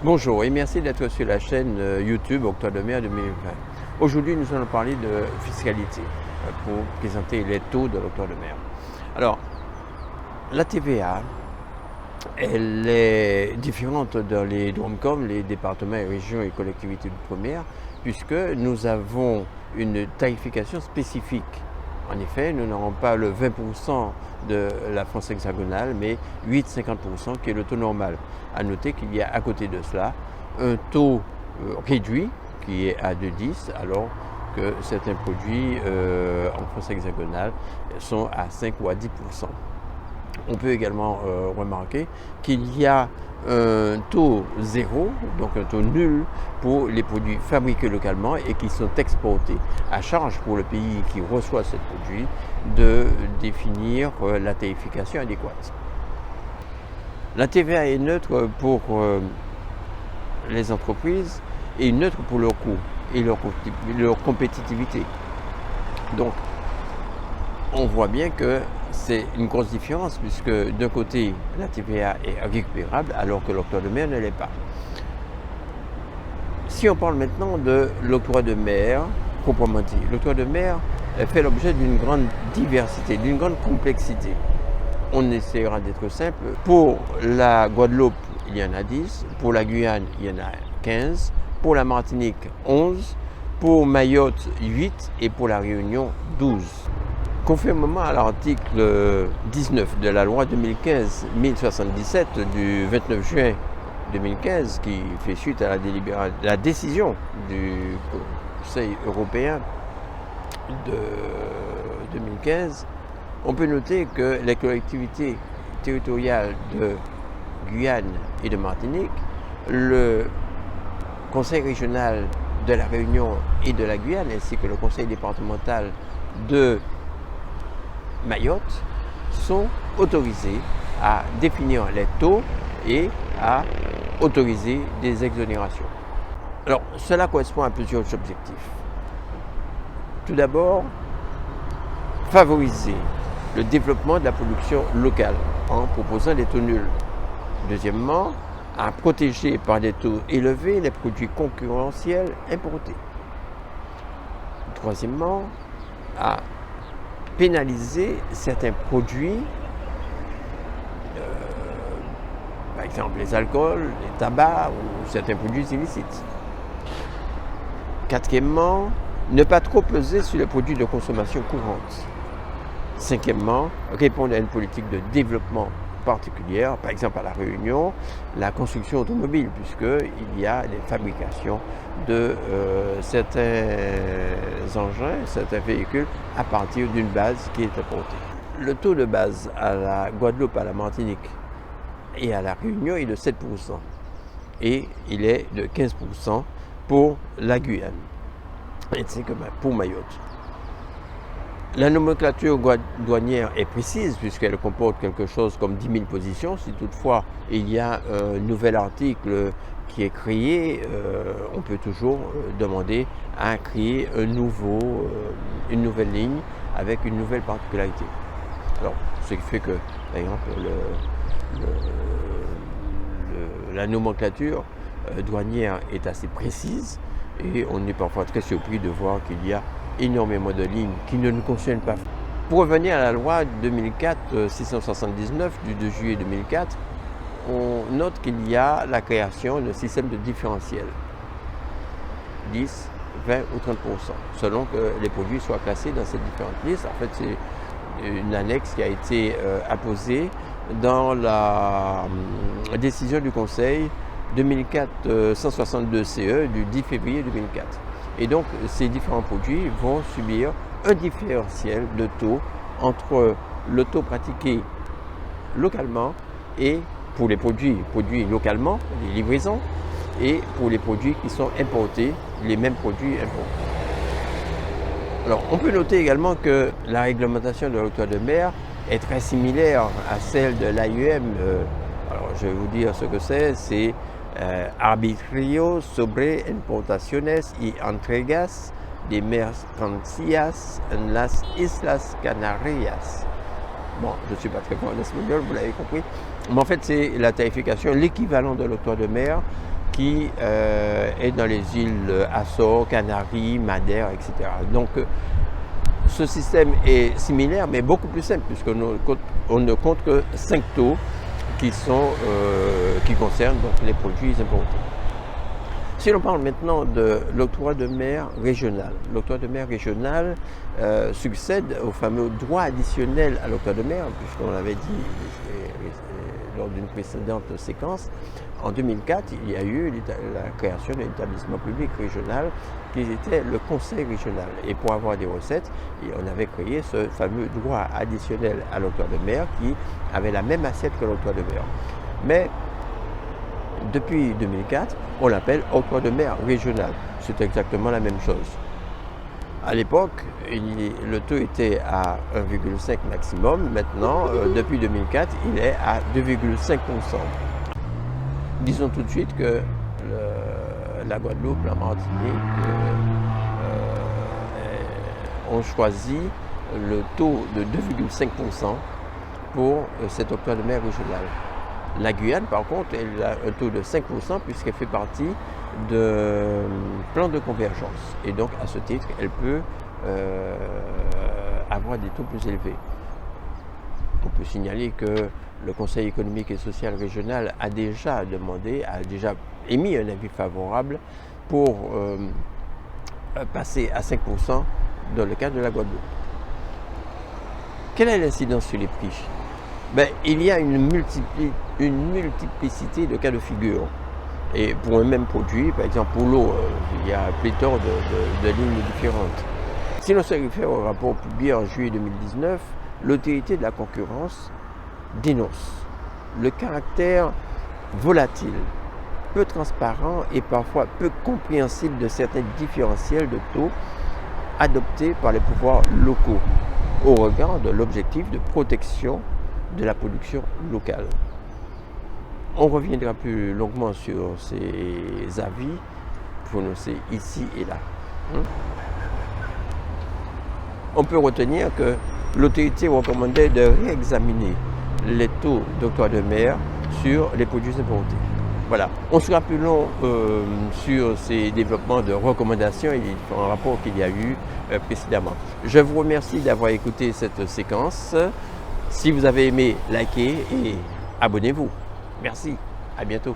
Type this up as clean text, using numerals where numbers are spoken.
Bonjour et merci d'être sur la chaîne YouTube Octroi de mer 2020. Aujourd'hui, nous allons parler de fiscalité pour présenter les taux de l'octroi de mer. Alors, la TVA, elle est différente dans les DROMCOM, les départements et régions et collectivités d'outre-mer, puisque nous avons une tarification spécifique. En effet, nous n'aurons pas le 20% de la France hexagonale, mais 8,50% qui est le taux normal. À noter qu'il y a à côté de cela un taux réduit qui est à 2,10, alors que certains produits en France hexagonale sont à 5 ou à 10%. On peut également remarquer qu'il y a un taux zéro, donc un taux nul pour les produits fabriqués localement et qui sont exportés. À charge pour le pays qui reçoit ce produit de définir la tarification adéquate. La TVA est neutre pour les entreprises et neutre pour leurs coûts et leur compétitivité. Donc, on voit bien que c'est une grosse différence puisque d'un côté, la TVA est récupérable alors que l'octroi de mer ne l'est pas. Si on parle maintenant de l'octroi de mer, proprement dit, l'octroi de mer fait l'objet d'une grande diversité, d'une grande complexité. On essaiera d'être simple. Pour la Guadeloupe, il y en a 10. Pour la Guyane, il y en a 15. Pour la Martinique, 11. Pour Mayotte, 8. Et pour la Réunion, 12. Conformément à l'article 19 de la loi 2015-1077 du 29 juin 2015, qui fait suite à la décision du Conseil européen de 2015, on peut noter que les collectivités territoriales de Guyane et de Martinique, le Conseil régional de la Réunion et de la Guyane, ainsi que le Conseil départemental de Mayotte, sont autorisés à définir les taux et à autoriser des exonérations. Alors, cela correspond à plusieurs objectifs. Tout d'abord, favoriser le développement de la production locale en proposant des taux nuls. Deuxièmement, à protéger par des taux élevés les produits concurrentiels importés. Troisièmement, à pénaliser certains produits, par exemple les alcools, les tabacs ou certains produits illicites. Quatrièmement, ne pas trop peser sur les produits de consommation courante. Cinquièmement, répondre à une politique de développement particulière, par exemple à La Réunion, la construction automobile, puisqu'il y a des fabrications de certains engins, certains véhicules à partir d'une base qui est apportée. Le taux de base à la Guadeloupe, à la Martinique et à La Réunion est de 7% et il est de 15% pour la Guyane, ainsi que pour Mayotte. La nomenclature douanière est précise puisqu'elle comporte quelque chose comme 10 000 positions. Si toutefois il y a un nouvel article qui est créé, on peut toujours demander à créer une nouvelle ligne avec une nouvelle particularité. Alors, ce qui fait que, par exemple, la nomenclature douanière est assez précise et on est parfois très surpris de voir qu'il y a énormément de lignes qui ne nous concernent pas. Pour revenir à la loi 2004-679 du 2 juillet 2004, on note qu'il y a la création d'un système de différentiel, 10, 20 ou 30%, selon que les produits soient classés dans ces différentes listes. En fait, c'est une annexe qui a été apposée dans la décision du Conseil 2004-162-CE du 10 février 2004. Et donc, ces différents produits vont subir un différentiel de taux entre le taux pratiqué localement et pour les produits localement, les livraisons, et pour les produits qui sont importés, les mêmes produits importés. Alors, on peut noter également que la réglementation de l'octroi de mer est très similaire à celle de l'AIEM. Alors, je vais vous dire ce que c'est arbitrio sobre importaciones y entregas de mercancías en las Islas Canarias. Bon, je ne suis pas très bon en espagnol, vous l'avez compris. Mais en fait, c'est la tarification, l'équivalent de l'octroi de mer qui est dans les îles Açores, Canaries, Madère, etc. Donc ce système est similaire, mais beaucoup plus simple, puisqu'on ne compte que 5 taux qui concernent donc les produits importés. Si l'on parle maintenant de l'octroi de mer régional, l'octroi de mer régional succède au fameux droit additionnel à l'octroi de mer, puisqu'on l'avait dit lors d'une précédente séquence. En 2004, il y a eu la création d'un établissement public régional qui était le conseil régional. Et pour avoir des recettes, on avait créé ce fameux droit additionnel à l'octroi de mer qui avait la même assiette que l'octroi de mer. Mais depuis 2004, on l'appelle octroi de mer régional. C'est exactement la même chose. À l'époque, le taux était à 1,5 maximum. Maintenant, depuis 2004, il est à 2,5%. Disons tout de suite que la Guadeloupe, la Martinique ont choisi le taux de 2,5% pour cet octroi de mer régional. La Guyane, par contre, elle a un taux de 5% puisqu'elle fait partie de plan de convergence. Et donc, à ce titre, elle peut avoir des taux plus élevés. On peut signaler que le Conseil économique et social régional a déjà émis un avis favorable pour passer à 5% dans le cas de la Guadeloupe. Quelle est l'incidence sur les prix? Il y a une multiplicité de cas de figure. Et pour un même produit, par exemple pour l'eau, il y a pléthore de lignes différentes. Si l'on se réfère au rapport publié en juillet 2019, l'autorité de la concurrence dénonce le caractère volatile, peu transparent et parfois peu compréhensible de certains différentiels de taux adoptés par les pouvoirs locaux au regard de l'objectif de protection de la production locale. On reviendra plus longuement sur ces avis prononcés ici et là. On peut retenir que l'autorité recommandait de réexaminer les taux d'octroi de mer sur les produits importés. Voilà, on sera plus long sur ces développements de recommandations et différents rapports qu'il y a eu précédemment. Je vous remercie d'avoir écouté cette séquence. Si vous avez aimé, likez et abonnez-vous. Merci, à bientôt.